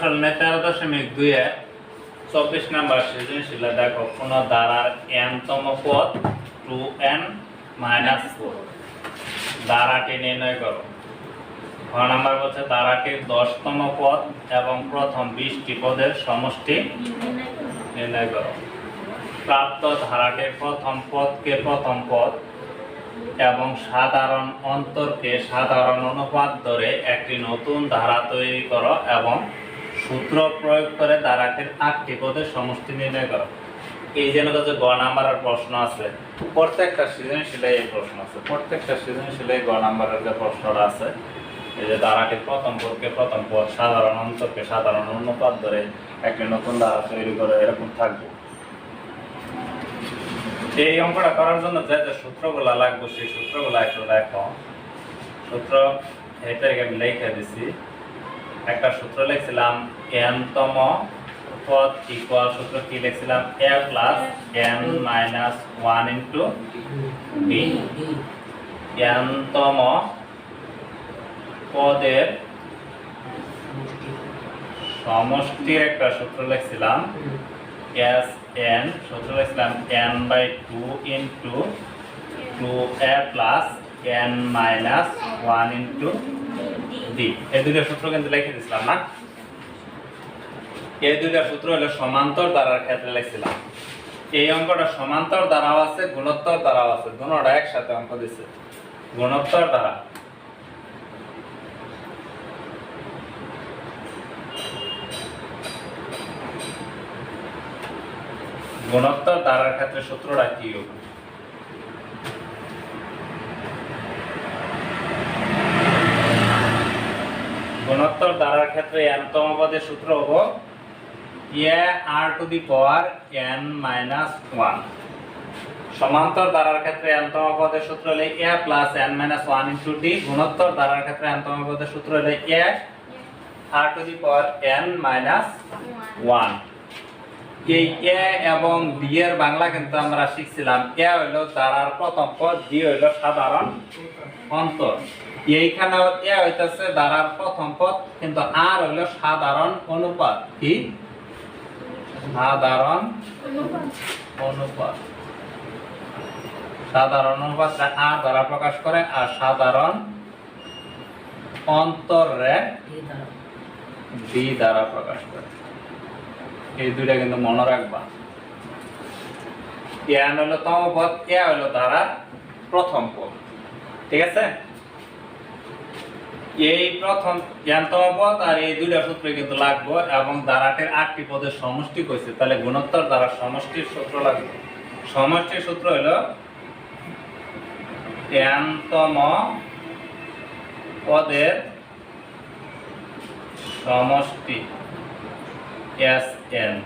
আসলে 13.2 এ 24 নাম্বার সৃজনশীলে দেখো কোন ধারার n তম পদ 2n-4 ধারাটি নির্ণয় করো। খ নাম্বার বলছে ধারাটির 10তম পদ এবং প্রথম 20টি পদের সমষ্টি নির্ণয় করো। প্রাপ্ত ধারাটির প্রথম পদকে প্রথম পদ এবং সাধারণ অন্তরকে সাধারণ অনুপাত ধরে একটি নতুন ধারা তৈরি করো এবং সূত্র প্রয়োগ করে ধারাটির 8টি পদের সমষ্টি নির্ণয় করো। এই যে গ নাম্বারের প্রশ্ন আছে, প্রত্যেকটা সৃজনশীলে এই প্রশ্ন আছে, প্রত্যেকটা সৃজনশীলে গ নাম্বারের যে প্রশ্নটা আছে, এই যে ধারাটির প্রথম পদকে প্রথম পদ সাধারণ অন্তরকে সাধারণ অনুপাত ধরে একটি নতুন ধারা তৈরি করে এরকম থাকবে। এই অঙ্কটা করার জন্য যে যে সূত্রগুলো লাগবে সেই সূত্রগুলো একটু দেখো। সূত্র এটাকে আমি লিখে দিছি। একটা সূত্র লিখছিলাম n তম পদ ইকুয়াল সূত্র কি লিখছিলাম a plus n minus 1 into d। n তম পদের সমষ্টির একটা সূত্র লিখছিলাম Sn, সূত্র লিখছিলাম n/2 into 2a plus n minus 1 into d। এই দুইটা সূত্র কিন্তু লিখে দিছিলাম না? এই দুইটা সূত্র হলো সমান্তর ধারার ক্ষেত্রে লিখছিলাম। এই অঙ্কটা সমান্তর ধারাও আছে, গুণোত্তর ধারাও আছে, দুটোটা একসাথে অঙ্ক দিছে। গুণোত্তর ধারা গুণোত্তর ধারার ক্ষেত্রে সূত্রটা কি হবে? গুণোত্তর ধারার ক্ষেত্রে n তম পদের সূত্র হবে a r⁻n-1। সমান্তর ধারার ক্ষেত্রে n তম পদের সূত্র হলো a plus n-1 into d। গুণোত্তর ধারার ক্ষেত্রে n তম পদের সূত্র হলো a r⁻n-1। এই a এবং d এর বাংলা কিন্তু আমরা শিখছিলাম। a হলো ধারার প্রথম পদ, d হলো সাধারণ অন্তর। এইখানে a হইতাছে ধারার প্রথম পদ, কিন্তু r হলো সাধারণ অনুপাত। কি সাধারণ অনুপাত? সাধারণ অনুপাত r দ্বারা প্রকাশ করে আর সাধারণ অন্তরে d দ্বারা প্রকাশ করে। এই দুইটা কিন্তু মনে রাখবা। n হলো তম পদ, a হলো ধারার প্রথম পদ। ঠিক আছে? এই প্রথম n তম পদ আর এই দুইটা সূত্র কিন্তু লাগবে এবং ধারাটির 8টি পদের সমষ্টি কইছে, তাহলে গুণোত্তর ধারার সমষ্টির সূত্র লাগবে। সমষ্টির সূত্র হলো n তম পদের সমষ্টি Sn।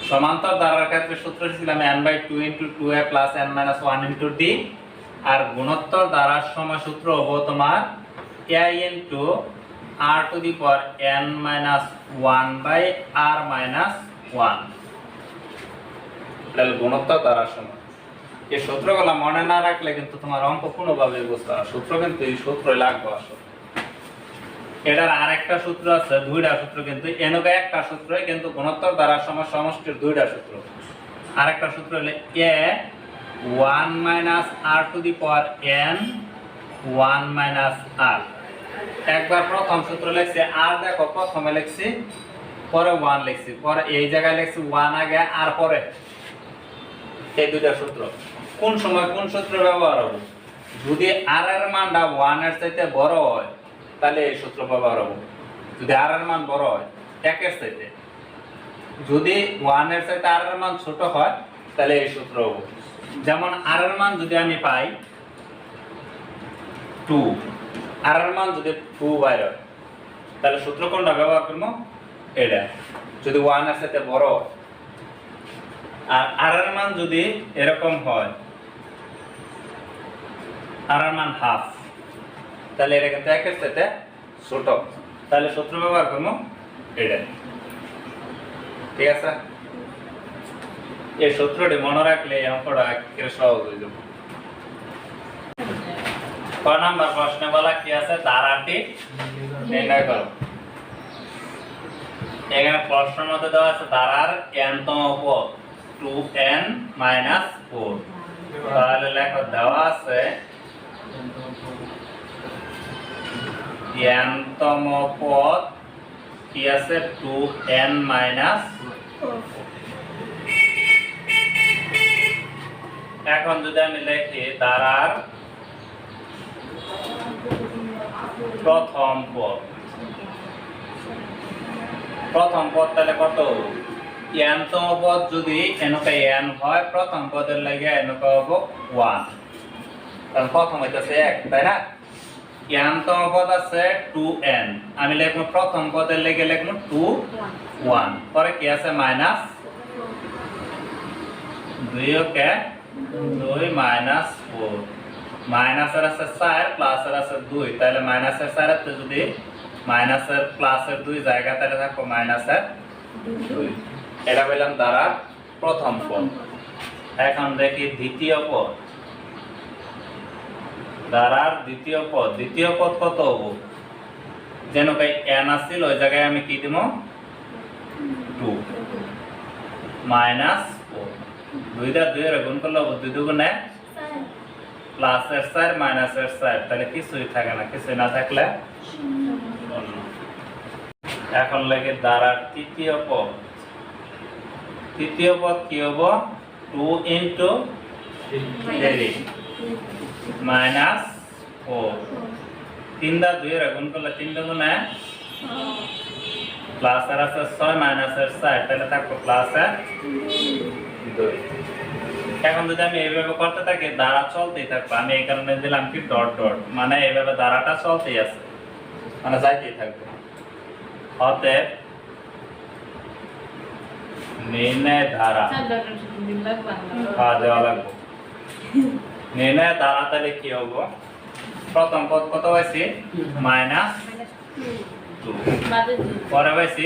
সমান্তর ধারার ক্ষেত্রে সূত্র ছিলাম n/2 into 2a plus n-1 into d। আর গুণোত্তর ধারার সময় সূত্র হবে তোমার a ইনটু r⁻n-1/r-1। তাহলে গুণোত্তর ধারার সময় এই সূত্রগুলো মনে না রাখলে কিন্তু তোমার অঙ্ক কোনোভাবে বুঝতে পারবে। সূত্র কিন্তু এই সূত্রই লাগবে আসলে। এটার আরেকটা সূত্র আছে, দুইটা সূত্র, কিন্তু এনকে একটা সূত্রই কিন্তু গুণোত্তর ধারার সময় সমষ্টির দুইটা সূত্র। আরেকটা সূত্র হলো a1-r⁻n-1-r। একবার প্রথম সূত্র লিখছি r, দেখো প্রথমে লিখছি পরে 1 লিখছি, পরে এই জায়গায় লিখছি 1 আগে আর পরে। এই দুইটা সূত্র কোন সময় কোন সূত্র ব্যবহার হবে? যদি r এর মানটা 1 এর চাইতে বড় হয় তাহলে এই সূত্র ব্যবহার হবে। যদি r এর মান বড় হয় 1 এর চাইতে, যদি 1 এর চাইতে r এর মান ছোট হয় তাহলে এই সূত্র হবে। যেমন r এর মান যদি আমি পাই 2, r এর মান যদি 2 বাইর হয় তাহলে সূত্র কোনটা ব্যবহার করব? এটা। যদি 1 এর চাইতে বড় হয় আর r এর মান যদি এরকম হয়, r এর মান হাফ, তাহলে এটা কিন্তু 1 এর চাইতে ছোট, তাহলে সূত্র ব্যবহার করব এটা। ঠিক আছে? এই সূত্রটি মনে রাখলে অঙ্কটা একেবারে সহজ হয়ে যাবে। ক নাম্বার প্রশ্নে বলা কি আছে? ধারাটি নির্ণয় করো। ক এখানে প্রশ্নের মধ্যে দেওয়া আছে দ্বারার n তম পদ 2n - 4। তাহলে লেখো দেওয়া আছে n তম পদ কি আছে 2n - 4। এখন যদি আমি লিখি দ্বারার প্রথম পদ তাহলে কত n তম পদ যদি এনকা n হয় প্রথম পদের লাগে এনকা হবে 1, কারণ প্রথম হইতাছে 1 তাই না। n তম পদ আছে 2n, আমি লিখব প্রথম পদের লাগে লিখব 2 1, পরে কি আছে মাইনাস 2 কে 2 মাইনাস 4, মাইনাসের আছে 4 প্লাসের আছে 2, তাহলে মাইনাসের 4 এর যদি মাইনাসের প্লাসের 2 জায়গা তাহলে থাকবে মাইনাসের 2। এটা বললাম দ্বারা প্রথম পদ। এখন দেখি দ্বিতীয় পদ, দ্বারার দ্বিতীয় পদ কত হবে? যেন কাই n আছিল ওই জায়গায় আমি কি দেব 2 মাইনাস 4, 2 দা 2 এর গুণ করলে 2 দুগুণে প্লাসের 4 মাইনাসের 4, তাহলে কিছুই থাকে না, কিছুই না থাকলে এখন লাগে দ্বারার তৃতীয় পদ কি হবে 2 ইনটু 3 মাইনাস 4, 3 দা 2 এর গুণ করলে 3 দুগুণে প্লাসের আছে 6 মাইনাসের 4, তাহলে থাকবে প্লাসের 2। এখন যদি আমি এইভাবে করতে থাকি দ্বারা চলতেই থাকবে, আমি এই কারণে দিলাম কি ডট ডট, মানে এইভাবে দ্বারাটা চলতেই আছে, মানে যাইতেই থাকবে। অতএব নির্ণয় ধারা দেওয়া লাগবে। নির্ণয় ধারা তাহলে কি হবো? প্রথম পদ কত হয়েছে -2, পরে হয়েছে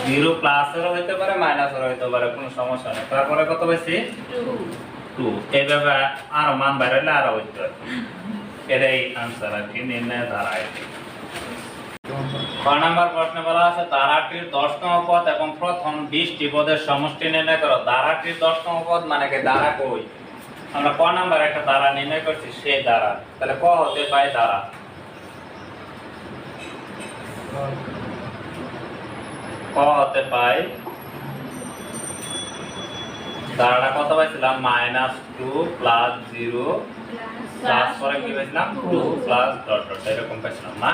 0 প্লাসেরও হইতে পারে মাইনাসেরও হইতে পারে, কোনো সমস্যা নেই। তারপরে কত হয়েছে 2, এইভাবে আরো মান বাড়াইলে আরো হইতে পারে। এটাই আনসার আর কি, নির্ণয় ধারা। 6 নম্বর প্রশ্নে বলা আছে ধারাটির 10তম পদ এবং প্রথম 20টি পদের সমষ্টি নির্ণয় করো। ধারাটির 10তম পদ মানে কি ধারা কই? আমরা ক নাম্বার একটা ধারা নির্ণয় করছি সেই ধারা, তাহলে ক হতে পাই ধারা। ক হতে পাই ধারাটা কত পাইছিলাম -2 প্লাস 0 প্লাস পরে কি পাইছিলাম 2 প্লাস ডট ডট, এরকম পাইছিলাম না।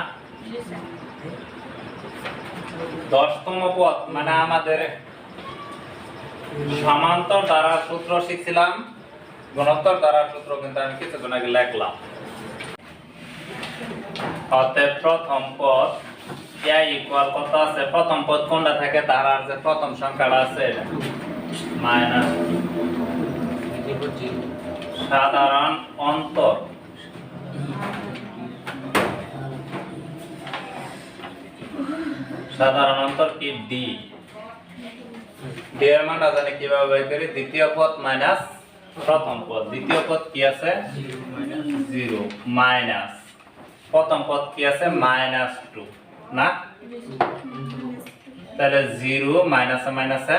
10তম পদ মানে আমাদের সমান্তর ধারার সূত্র শিখছিলাম, গুণোত্তর ধারার সূত্র কিন্তু আমি কিছুক্ষণ আগে লিখলাম। অতএব প্রথম পদ a ইকুয়াল কত আছে? প্রথম পদ কোনটা থাকে? ধারার যে প্রথম সংখ্যাটা আছে এটা মাইনাস সাধারণ অন্তর কি d, d এর মানটা জানি কিভাবে বের করি? দ্বিতীয় পদ মাইনাস প্রথম পদ, দ্বিতীয় পদ কি আছে 0 মাইনাস প্রথম পদ কি আছে -2 না, তাহলে 0 মাইনাসে মাইনাসে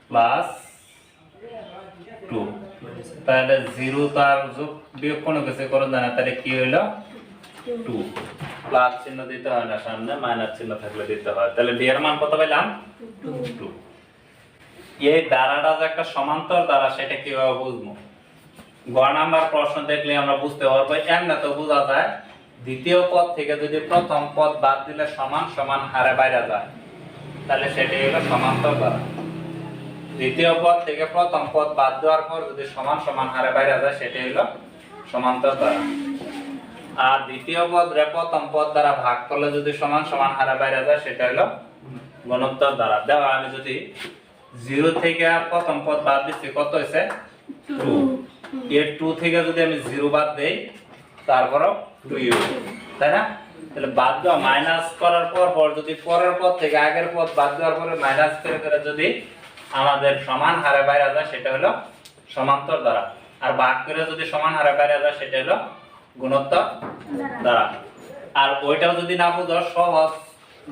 প্লাস 2, তাহলে 0 তার যোগ বিয়োগ কোনো কিছু করুন না, তাহলে কি হইল 2, প্লাস চিহ্ন দিতে হয় না, সামনে মাইনাস চিহ্ন থাকলে দিতে হয়। তাহলে d এর মান কত পেলাম 2। এই ধারাটা যে একটা সমান্তর ধারা সেটা কিভাবে বুঝবো? গ নাম্বার প্রশ্ন দেখলে আমরা বুঝতে পারবো। এমনি তো বোঝা যায় দ্বিতীয় পদ থেকে যদি প্রথম পদ বাদ দিলে সমান সমান হারে বাইরে যায়, তাহলে সেটাই হলো সমান্তর ধারা। দ্বিতীয় পদ থেকে প্রথম পদ বাদ দেওয়ার পর যদি সমান সমান হারে বাইরে যায় সেটাই হলো সমান্তর ধারা। আর দ্বিতীয় পদ রে প্রথম পদ দ্বারা ভাগ করলে যদি সমান সমান হারে বাইরে যায় সেটা হলো গুণোত্তর ধারা। দেখো আমি যদি 0 থেকে প্রথম পদ বাদ দিচ্ছি কত হইছে 2, এর 2 থেকে যদি আমি 0 বাদ দেই তারপর 2, তাই না? তাহলে বাদ দেওয়া মাইনাস করার পর যদি পরের পদ থেকে আগের পদ বাদ দেওয়ার পরে মাইনাস করে করে যদি আমাদের সমান হারে বাইরে যায় সেটা হলো সমান্তর ধারা, আর ভাগ করে যদি সমান হারে বাইরে যায় সেটা হলো গুণোত্তর ধারা। আর ওইটাও যদি না বুঝো সহজ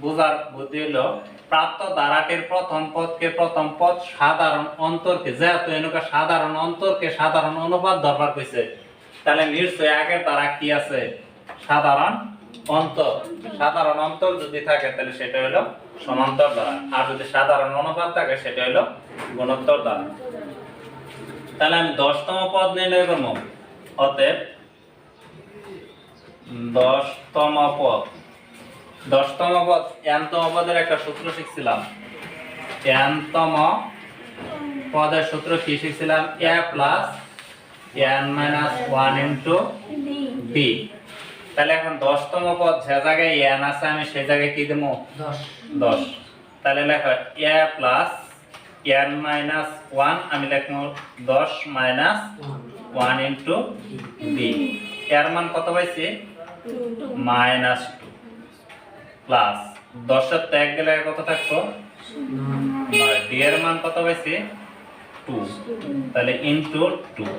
বোঝার বুদ্ধি হলো প্রাপ্ত দ্বারাটির প্রথম পদকে প্রথম পদ সাধারণ অন্তরকে যেহেতু এনেকা সাধারণ অন্তরকে সাধারণ অনুপাত দরকার কইছে তাহলে নিশ্চয়ই আগের দ্বারা কি আছে সাধারণ অন্তর। সাধারণ অন্তর যদি থাকে তাহলে সেটা হলো সমান্তর দ্বারা, আর যদি সাধারণ অনুপাত থাকে সেটা হলো গুণোত্তর দ্বারা। তাহলে আমি 10তম পদ নির্ণয় করব। অতএব 10তম পদ, 10তম পদ n-তম পদের একটা সূত্র শিখছিলাম। n-তম পদের সূত্র কি শিখছিলাম? a plus n minus 1 into b। তাহলে এখন 10তম পদ যে জায়গায় n আছে আমি সেই জায়গায় কি দেব? 10। তাহলে লেখো a প্লাস n মাইনাস 1, আমি লিখব 10 মাইনাস 1 ইনটু b। এর মান কত পাইছি? মাইনাস 2 প্লাস 10 এর ত্যাগ গেলে কত থাকতো? 9। d এর মান কত পাইছি? 2। তাহলে ইনটু 2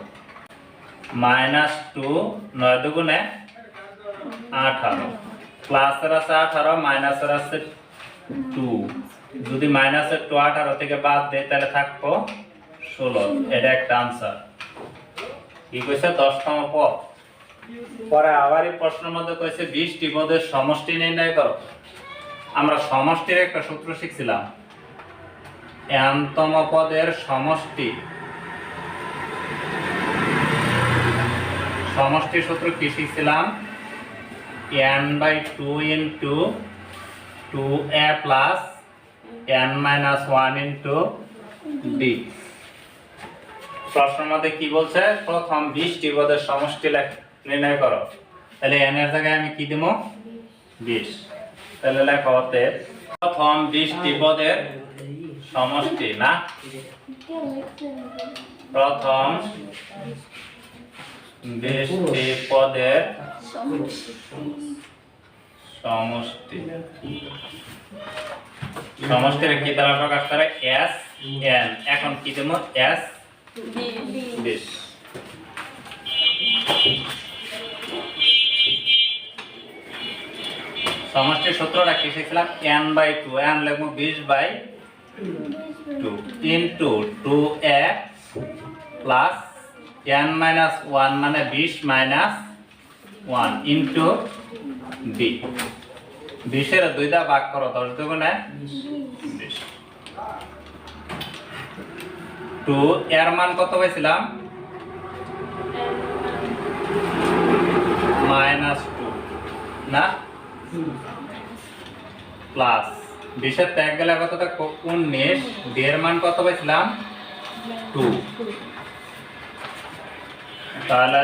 মাইনাস 2 9 দুগুণে 18 প্লাসের আছে 18 মাইনাসের আছে 2। যদি মাইনাসের 2 18 থেকে বাদ দেই তাহলে থাকবো 16। এটা একটা आंसर। কি কইছে? 10তম পদ। পরে আবার এই প্রশ্নের মধ্যে কইছে 20টি পদের সমষ্টি নির্ণয় করো। আমরা সমষ্টির একটা সূত্র শিখছিলাম। n-তম পদের সমষ্টি, সমষ্টির সূত্র কি শিখছিলাম? n/2 into 2a plus n minus 1 into d। প্রশ্নের মধ্যে কি বলছে? প্রথম 20টি পদের সমষ্টি নির্ণয় করো। তাহলে n এর জায়গায় আমি কি দেব? 20। তাহলে লেখো অতএব প্রথম 20টি পদের সমষ্টি, না প্রথম 20টি পদের সমষ্টি। সমষ্টির কি দ্বারা প্রকাশ করে? s n। এখন কি দেব? s 20। সমষ্টির সূত্রটা কি শিখছিলাম? n/2, n লিখব 20/2 into 2a plus n minus 1 মানে 20 মাইনাস 1 ইনটু d। 20 এর 2 দা ভাগ করো, 10 দুগুণে 20। 2 এর মান কত পাইছিলাম? মাইনাস 2 না প্লাস 20 এর ত্যাগ গেলে কত থাকবো? 19। d এর মান কত পাইছিলাম? 2। তাহলে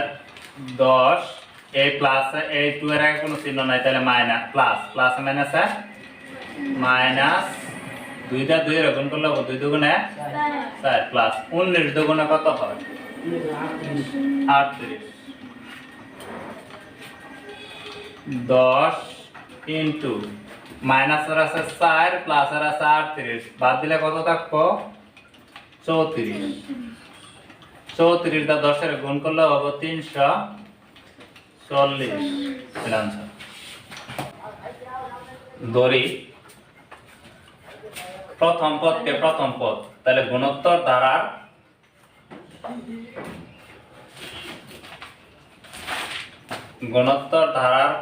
10 এই প্লাস এই 2 এর আগে কোনো চিহ্ন নাই, তাহলে মাইনাস প্লাস প্লাস মাইনাসে মাইনাস 2 দা 2 এর গুণ করলে 2 দুগুণে 4 প্লাস 19 দুগুণে কত হয়? 38। 10 ইনটু মাইনাসের আছে 4 প্লাসের আছে 38 বাদ দিলে কত থাকবো? 34। 34 দা 10 এর গুণ করলে হবে 340। आंसर ধরি প্রথম পদকে প্রথম পদ, তাহলে গুণোত্তর ধারার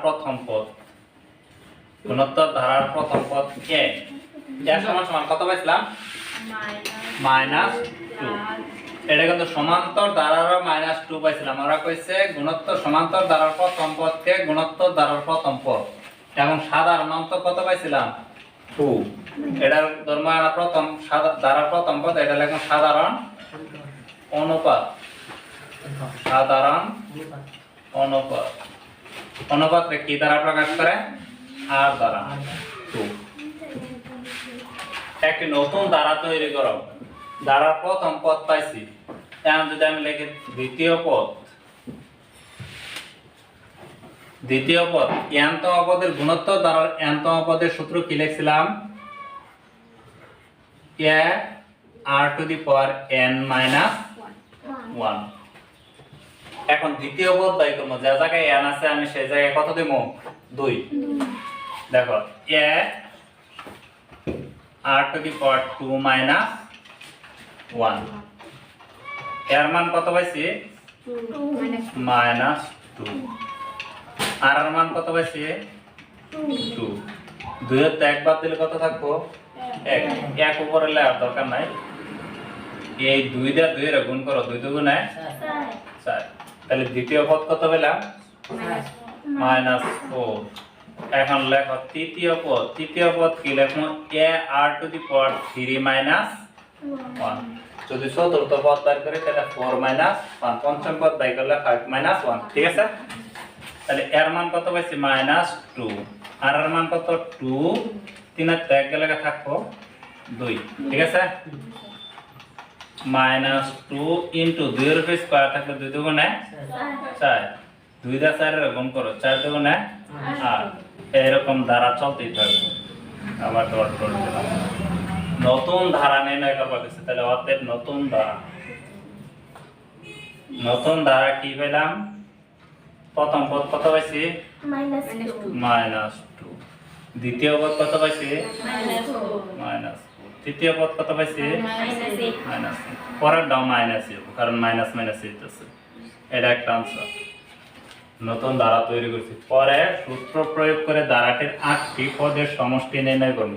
প্রথম পদ, গুণোত্তর ধারার প্রথম পদ কে এর সমান সমান কত পাইছিলাম? -2। এটা কিন্তু সমান্তর ধারারও -2 পাইছিলাম। আমরা কইছে গুণোত্তর সমান্তর ধারার প্রথম পদকে গুণোত্তর ধারার প্রথম পদ এবং সাধারণ অন্তর কত পাইছিলাম? 2। এটার ধর্ম প্রথম ধারার প্রথম পদ, এটা লিখুন সাধারণ অনুপাত। সাধারণ অনুপাত, অনুপাতকে কি দ্বারা প্রকাশ করে? r দ্বারা 2। একটি নতুন ধারা তৈরি করো। ধারার প্রথম পদ পাইছি, এখন যদি আমি লিখি দ্বিতীয় পদ, দ্বিতীয় পদ n-তম পদের গুণোত্তর ধারার n-তম পদের সূত্র কি লিখছিলাম? a r to the power n minus 1। এখন দ্বিতীয় পদ বাই করব, যে জায়গায় n আছে আমি সেই জায়গায় কত দেব? 2। দেখো a r to the power 2 minus 1, এর মান কত পাইছি? মাইনাস 2। আর এর মান কত পাইছি? 2। 2 এর তো একবার দিলে কত থাকবো? 1। 1 উপরে লেয়ার দরকার নাই, এই 2 দিয়ে 2 এর গুণ করো, 2 দুগুণে 4। তাহলে দ্বিতীয় পদ কত পেলাম? মাইনাস 4। এখন লেখো তৃতীয় পদ। তৃতীয় পদ কি লেখো? a r to the power 3 minus 1। যদি চতুর্থ পদ বের করি তাহলে 4 মাইনাস 1, পঞ্চম পদ বের করলে 5 মাইনাস 1। ঠিক আছে, তাহলে এর মান কত পাইছি? মাইনাস 2। আর এর মান কত? 2। 3 এর এক গেলে থাকবো 2। ঠিক আছে, মাইনাস 2 ইনটু 2 এর স্কয়ার থাকলে 2 দুগুণে 4, 2 দিয়ে 4 এর গুণ করো, 4 দুগুণে 8। এরকম ধারা চলতেই থাকবে। আবার ডট করে দিলাম, নতুন ধারা নির্ণয় করবা গেছে। তাহলে অতএব নতুন ধারা কি পেলাম? প্রথম পদ কত পাইছি? মাইনাস 2। দ্বিতীয় পদ কত পাইছি? মাইনাস 4। তৃতীয় পদ কত পাইছি? মাইনাস 8। পরের দাও মাইনাস হবে, কারণ মাইনাস মাইনাস আছে। এটা একটা আনসার। নতুন ধারা তৈরি করছি। পরে সূত্র প্রয়োগ করে ধারাটির 8টি পদের সমষ্টি নির্ণয় করব,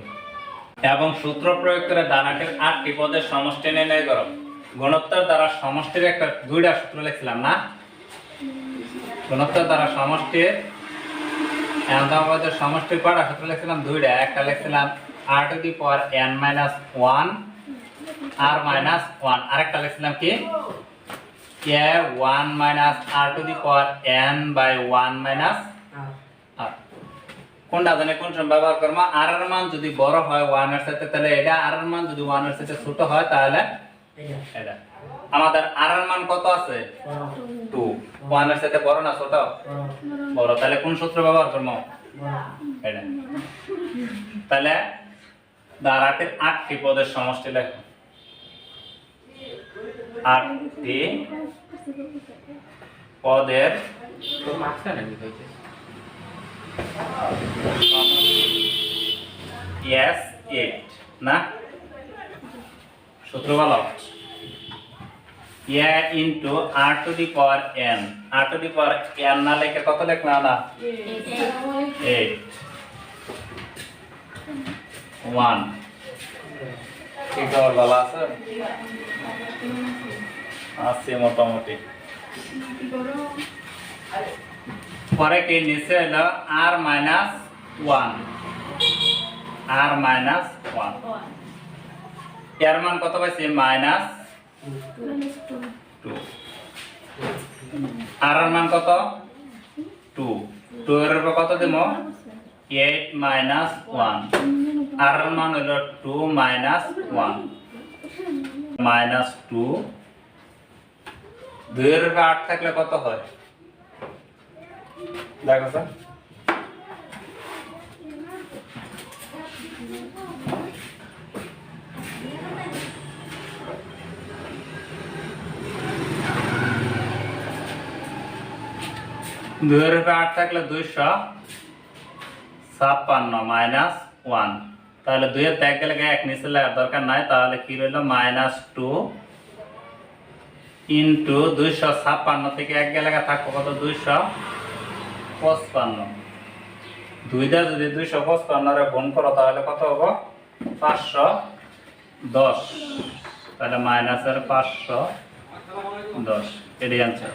এবং সূত্র প্রয়োগ করে ধারাটির 8টি পদের সমষ্টি নির্ণয় করব। গুণোত্তর দ্বারা সমষ্টির একটা 2টা সূত্র লিখছিলাম না? গুণোত্তর দ্বারা সমষ্টির পদের সমষ্টির কয়টা সূত্র লিখছিলাম? 2টা। একটা লিখছিলাম r to the power n minus 1 r minus 1, আরেকটা লিখছিলাম কি? a 1 minus r to the power n by 1 minus r। কোনটা জানে কোন সময় ব্যবহার করব? r এর মান যদি বড় হয় 1 এর সাথে তাহলে এটা, r এর মান যদি 1 এর সাথে ছোট হয় তাহলে এটা। আমাদের r এর মান কত আছে? 2। 1 এর সাথে বড় না ছোট? বড়। তাহলে কোন সূত্র ব্যবহার করব? এটা। তাহলে ধারাটির 8টি পদের সমষ্টি লেখো। 8টি পদের yes 8 না? সূত্র বলো। a into r to the power n, r to the power n না লিখে কত লিখলাম না? 8 1। কি খবর, ভালো আছে? আছে মোটামুটি। পরে কি নিচে হলো r মাইনাস 1, r মাইনাস 1। এর মান কত পাইছি? মাইনাস 2। আর এর মান কত? 2। 2 এর উপর কত দেব? 8 মাইনাস 1। আর এর মান হলো 2 মাইনাস 1, মাইনাস 2। 2 এর উপর 8 থাকলে কত হয়? দেখো স্যার, দুইয়ের উপরে 8 থাকলে 256 মাইনাস 1। তাহলে 2 এর ত্যাগ গেলে 1 নিচে লেখার দরকার নাই। তাহলে কি রইল? মাইনাস 2 ইন্টু 256 থেকে 1 গেলে থাকবো কত? 255। 2 দিয়ে যদি 255 এর গুণ করো তাহলে কত হবে? 510। তাহলে মাইনাসের 510, এটাই আনসার।